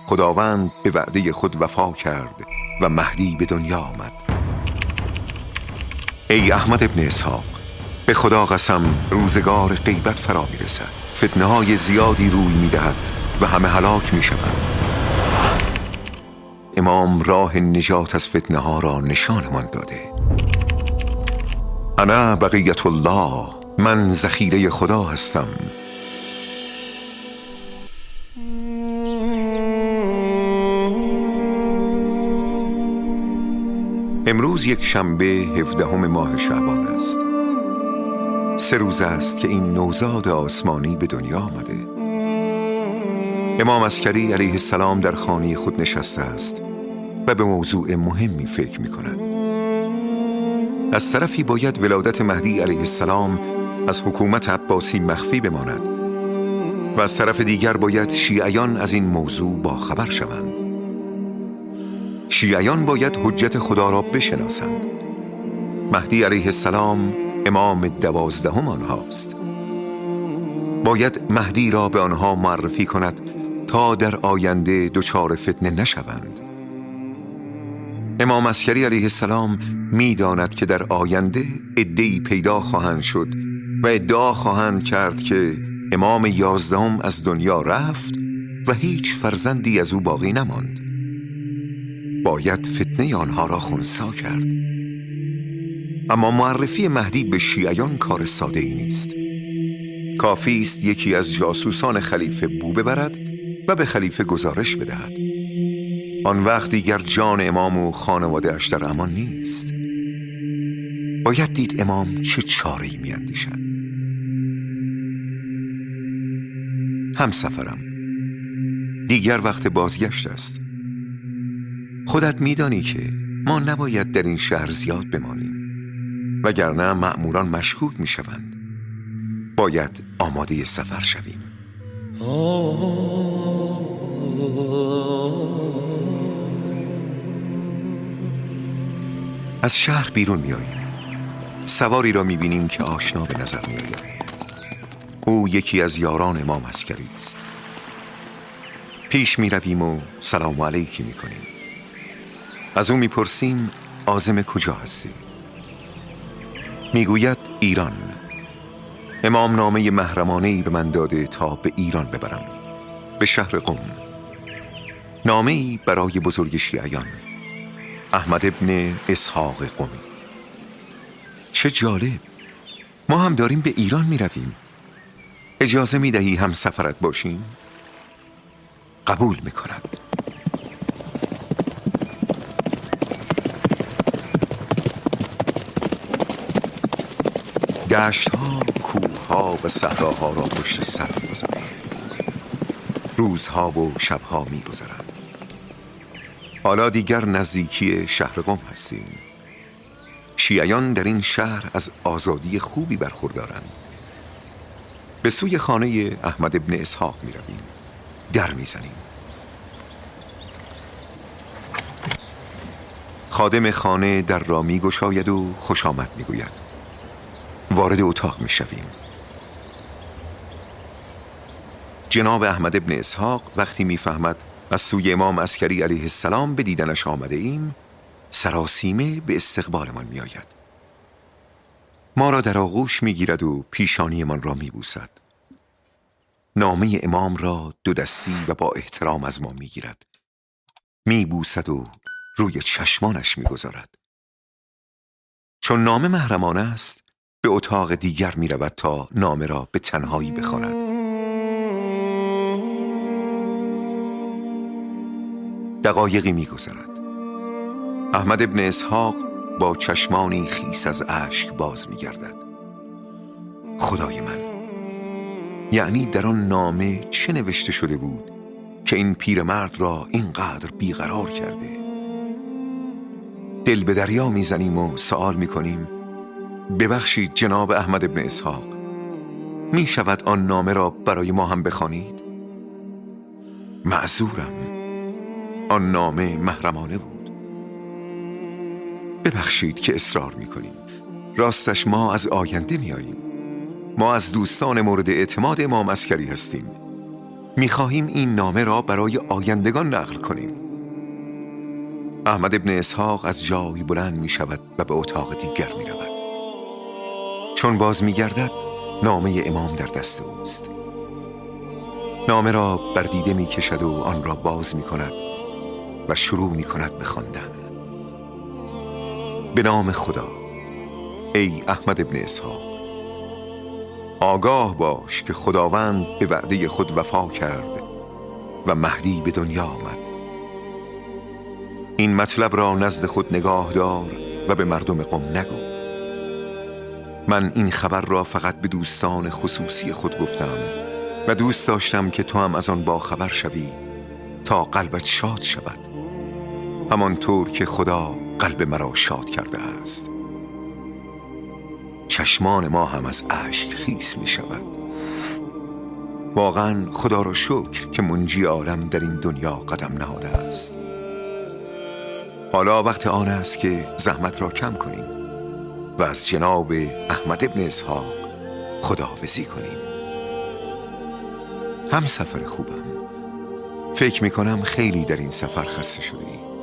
خداوند به وعده خود وفا کرد و مهدی به دنیا آمد. ای احمد ابن اسحاق، به خدا قسم روزگار غیبت فرا می رسد، فتنه های زیادی روی می دهد و همه هلاک می شوند. امام راه نجات از فتنه ها را نشانمان داده. انا بقیت الله، من ذخیره خدا هستم. امروز یک شنبه 17 ماه شعبان است. 3 روز است که این نوزاد آسمانی به دنیا آمده. امام عسکری علیه السلام در خانه خود نشسته است و به موضوع مهمی فکر می کند. از طرفی باید ولادت مهدی علیه السلام از حکومت عباسی مخفی بماند و از طرف دیگر باید شیعیان از این موضوع باخبر شوند. شیعیان باید حجت خدا را بشناسند. مهدی علیه السلام امام 12 آنهاست. باید مهدی را به آنها معرفی کند تا در آینده دچار فتنه نشوند. امام عسکری علیه السلام می داند که در آینده عده‌ای پیدا خواهند شد و ادعا خواهند کرد که امام 11 از دنیا رفت و هیچ فرزندی از او باقی نماند. باید فتنه آنها را خنثی کرد. اما معرفی مهدی به شیعیان کار ساده ای نیست. کافی است یکی از جاسوسان خلیفه بو ببرد و به خلیفه گزارش بدهد. آن وقت دیگر جان امام و خانواده اش در امان نیست. باید دید امام چه چاره‌ای می‌اندیشد. همسفرم، دیگر وقت بازگشت است. خودت می‌دانی که ما نباید در این شهر زیاد بمانیم، وگرنه مأموران مشکوک می‌شوند. باید آماده سفر شویم. از شهر بیرون میاییم. سواری را میبینیم که آشنا به نظر میآید. او یکی از یاران امام عسکری است. پیش میرویم و سلام علیکی میکنیم. از او میپرسیم عازم کجا هستی؟ میگوید ایران. امام نامه محرمانه‌ای به من داده تا به ایران ببرم، به شهر قم. نامه‌ای برای بزرگ شیعیان، احمد ابن اسحاق قمی. چه جالب، ما هم داریم به ایران می رویم. اجازه می دهی هم سفرت باشیم؟ قبول می کند. دشت‌ها، کوه‌ها و صحراها را پشت سر می گذارند. روزها و شبها می گذرند. حالا دیگر نزدیکی شهر قم هستیم. شیعیان در این شهر از آزادی خوبی برخوردارند. به سوی خانه احمد ابن اسحاق می رویم. در می زنیم. خادم خانه در را می گشاید و خوش آمد می گوید. وارد اتاق می شویم. جناب احمد ابن اسحاق وقتی می فهمد از سوی امام عسکری علیه السلام به دیدنش آمده ایم، سراسیمه به استقبالمان می آید. ما را در آغوش می گیرد و پیشانیمان را می بوسد. نامه امام را 2 دستی و با احترام از ما می گیرد. می بوسد و روی چشمانش می گذارد. چون نامه محرمانه است، به اتاق دیگر می رود تا نامه را به تنهایی بخواند. دقایقی می گذرد. احمد ابن اسحاق با چشمانی خیس از اشک باز می گردد. خدای من، یعنی در آن نامه چه نوشته شده بود که این پیرمرد را اینقدر بیقرار کرده؟ دل به دریا می زنیم و سوال می کنیم ببخشید جناب احمد ابن اسحاق، می شود آن نامه را برای ما هم بخوانید؟ معذورم، آن نامه محرمانه بود. ببخشید که اصرار میکنیم. راستش ما از آینده میاییم. ما از دوستان مورد اعتماد امام عسکری هستیم. می‌خواهیم این نامه را برای آیندگان نقل کنیم. احمد ابن اسحاق از جای بلند می‌شود و به اتاق دیگر می‌رود. چون باز می‌گردد نامه امام در دست اوست. نامه را بر دیده می‌کشد و آن را باز می‌کند و شروع می‌کند به خواندن. به نام خدا. ای احمد ابن اسحاق، آگاه باش که خداوند به وعده خود وفا کرد و مهدی به دنیا آمد. این مطلب را نزد خود نگاه دار و به مردم قم نگو. من این خبر را فقط به دوستان خصوصی خود گفتم و دوست داشتم که تو هم از آن با خبر شوی تا قلبت شاد شود، همانطور که خدا قلب مرا شاد کرده است. چشمان ما هم از اشک خیس می شود. واقعا خدا را شکر که منجی عالم در این دنیا قدم نهاده است. حالا وقت آن است که زحمت را کم کنیم و از جناب احمد ابن اسحاق خداحافظی کنیم. هم سفر خوبم. فکر می کنم خیلی در این سفر خسته شده ای.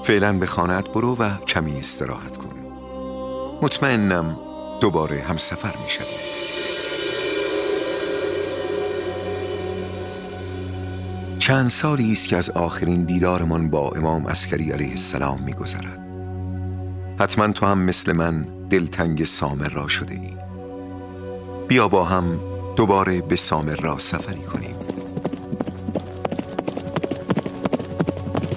فعلا به خانه‌ات برو و کمی استراحت کن. مطمئنم دوباره هم سفر می شدیم. چند سالی است که از آخرین دیدارمان با امام عسکری علیه السلام می گذرد. حتما تو هم مثل من دلتنگ سامر را شده ای. بیا با هم دوباره به سامر را سفری کنیم.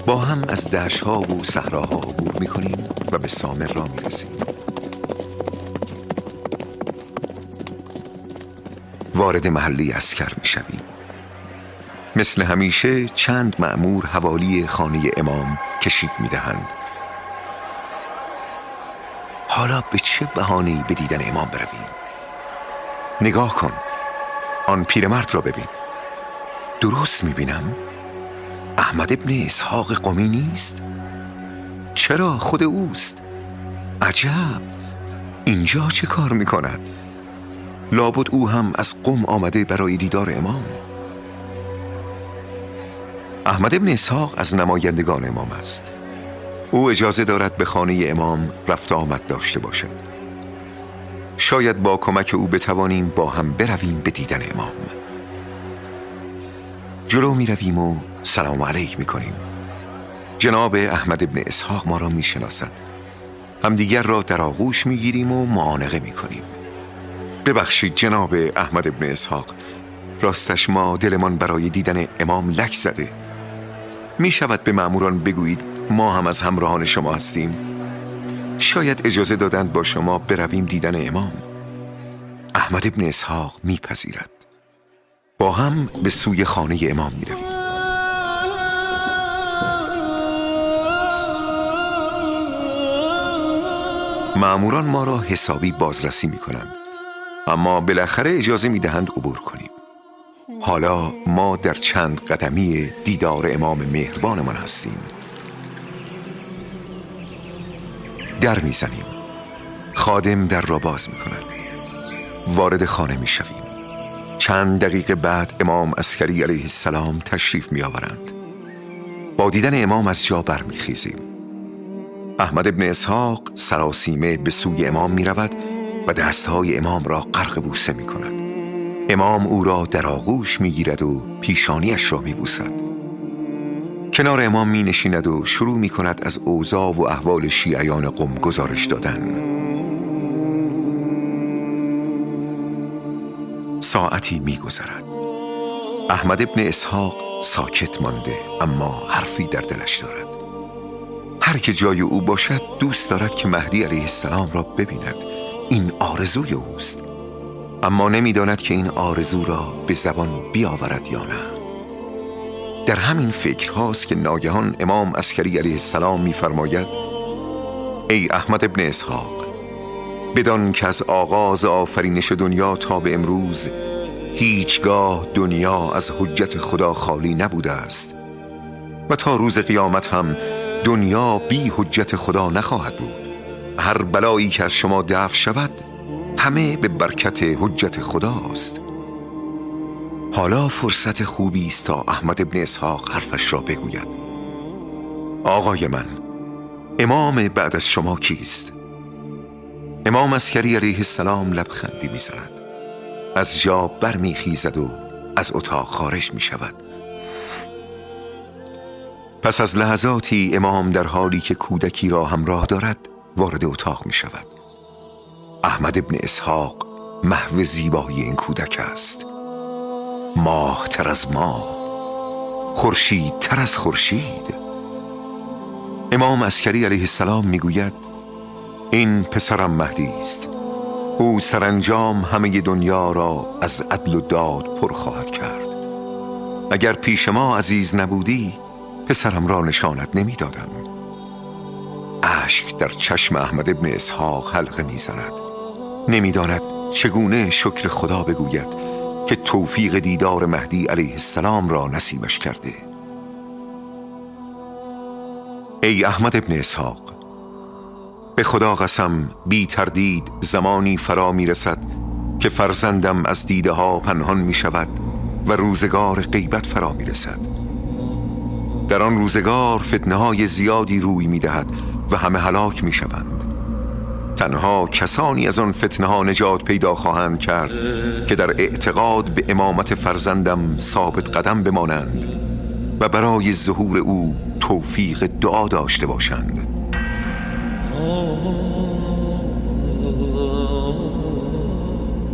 با هم از دشت‌ها و صحراها عبور می کنیم و به سامر را می رسیم. وارد محله عسکر می شویم. مثل همیشه چند مأمور حوالی خانه امام کشیک می دهند. حالا به چه بهانه‌ای به دیدن امام برویم؟ نگاه کن، آن پیرمرد را ببین. درست می بینم؟ احمد ابن اسحاق قمی نیست؟ چرا خود اوست؟ عجب، اینجا چه کار می کند؟ لابد او هم از قم آمده برای دیدار امام. احمد ابن اسحاق از نمایندگان امام است. او اجازه دارد به خانه امام رفت آمد داشته باشد. شاید با کمک او بتوانیم با هم برویم به دیدن امام. جلو می رویم و سلام علیک می کنیم. جناب احمد ابن اسحاق ما را می شناسد. همدیگر را در آغوش می گیریم و معانقه می کنیم. ببخشید جناب احمد ابن اسحاق، راستش ما دلمان برای دیدن امام لک زده. می شود به مأموران بگویید ما هم از همراهان شما هستیم؟ شاید اجازه دادند با شما برویم دیدن امام. احمد ابن اسحاق می پذیرد. با هم به سوی خانه امام می رویم. مأموران ما را حسابی بازرسی می کنند، اما بالاخره اجازه می دهند عبور کنیم. حالا ما در چند قدمی دیدار امام مهربانمان هستیم. در می زنیم. خادم در را باز می کند. وارد خانه می شویم. چند دقیقه بعد امام عسکری علیه السلام تشریف می آورند. با دیدن امام از جا برمی خیزیم. احمد ابن اسحاق سراسیمه به سوی امام می رود و دستهای امام را غرق بوسه می کند. امام او را در آغوش می گیرد و پیشانیش را می بوسد. کنار امام می نشیند و شروع می کند از اوضاع و احوال شیعیان قم گزارش دادن. ساعتی می گذرد. احمد ابن اسحاق ساکت مانده، اما حرفی در دلش دارد. هر که جای او باشد دوست دارد که مهدی علیه السلام را ببیند. این آرزوی اوست، اما نمیداند که این آرزو را به زبان بیاورد یا نه. در همین فکر هاست که ناگهان امام عسکری علیه السلام می‌فرماید: ای احمد ابن اسحاق، بدان که از آغاز آفرینش دنیا تا به امروز هیچگاه دنیا از حجت خدا خالی نبوده است و تا روز قیامت هم دنیا بی حجت خدا نخواهد بود. هر بلایی که از شما دفع شود همه به برکت حجت خداست. حالا فرصت خوبی است تا احمد ابن اسحاق حرفش را بگوید. آقای من، امام بعد از شما کیست؟ امام عسکری علیه السلام لبخندی می‌زند، از جا برمیخیزد و از اتاق خارج می‌شود. پس از لحظاتی امام در حالی که کودکی را همراه دارد وارد اتاق می‌شود. احمد ابن اسحاق محو زیبایی این کودک است، ماه تر از ماه، خورشید تر از خورشید. امام عسکری علیه السلام میگوید این پسرم مهدی است، او سرانجام همه دنیا را از عدل و داد پر خواهد کرد. اگر پیش ما عزیز نبودی پسرم را نشانت نمیدادم. اشک در چشم احمد ابن اسحاق حلقه میزند، نمیداند چگونه شکر خدا بگوید که توفیق دیدار مهدی علیه السلام را نصیبش کرده. ای احمد ابن اسحاق، به خدا قسم بی تردید زمانی فرا می رسد که فرزندم از دیده ها پنهان می شود و روزگار غیبت فرا می رسد. در آن روزگار فتنه های زیادی روی می دهد و همه هلاک می شوند. تنها کسانی از آن فتنه ها نجات پیدا خواهند کرد که در اعتقاد به امامت فرزندم ثابت قدم بمانند و برای ظهور او توفیق دعا داشته باشند.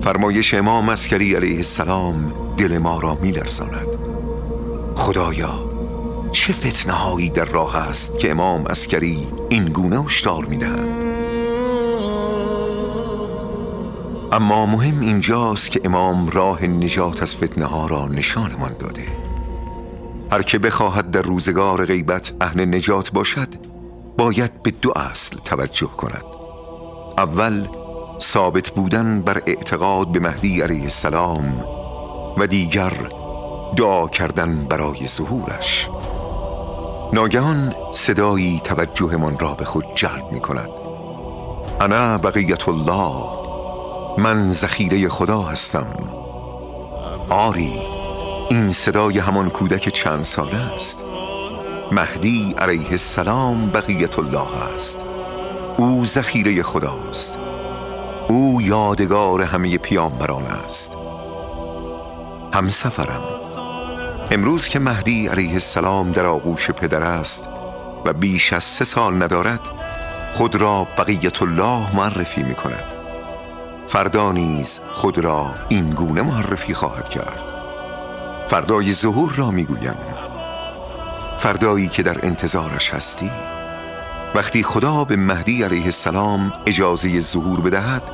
فرمایش امام عسکری علیه السلام دل ما را می‌لرزاند. خدایا، چه فتنه هایی در راه است که امام عسکری این گونه هشدار می‌دهند. اما مهم اینجاست که امام راه نجات از فتنه ها را نشانمان داده. هر که بخواهد در روزگار غیبت اهل نجات باشد باید به دو اصل توجه کند. اول، ثابت بودن بر اعتقاد به مهدی علیه السلام و دیگر دعا کردن برای ظهورش. ناگهان صدایی توجه من را به خود جلب می کند. انا بقیت الله، من ذخیره خدا هستم. آری، این صدای همان کودک چند ساله است. مهدی علیه السلام بقیت الله است، او ذخیره خداست، او یادگار همه پیامبران است. همسفرم، امروز که مهدی علیه السلام در آغوش پدر است و بیش از 3 سال ندارد، خود را بقیت الله معرفی می کند. فردا نیز خود را این گونه معرفی خواهد کرد. فردای ظهور را می گویم، فردایی که در انتظارش هستی. وقتی خدا به مهدی علیه السلام اجازه ظهور بدهد،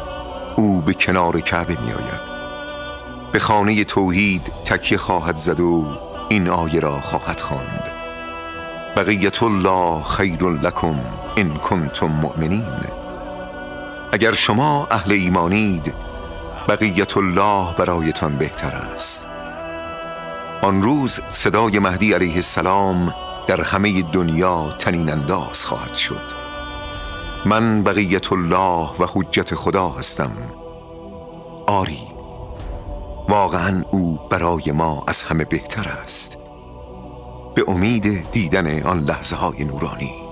او به کنار کعبه می آید، به خانه توحید تکیه خواهد زد و این آیه را خواهد خواند: بقیت الله خیر لکم ان کنتم مؤمنین. اگر شما اهل ایمانید بقیت الله برایتان بهتر است. آن روز صدای مهدی علیه السلام در همه دنیا طنین انداز خواهد شد. من بقیت الله و حجت خدا هستم. آری، واقعا او برای ما از همه بهتر است. به امید دیدن آن لحظه های نورانی.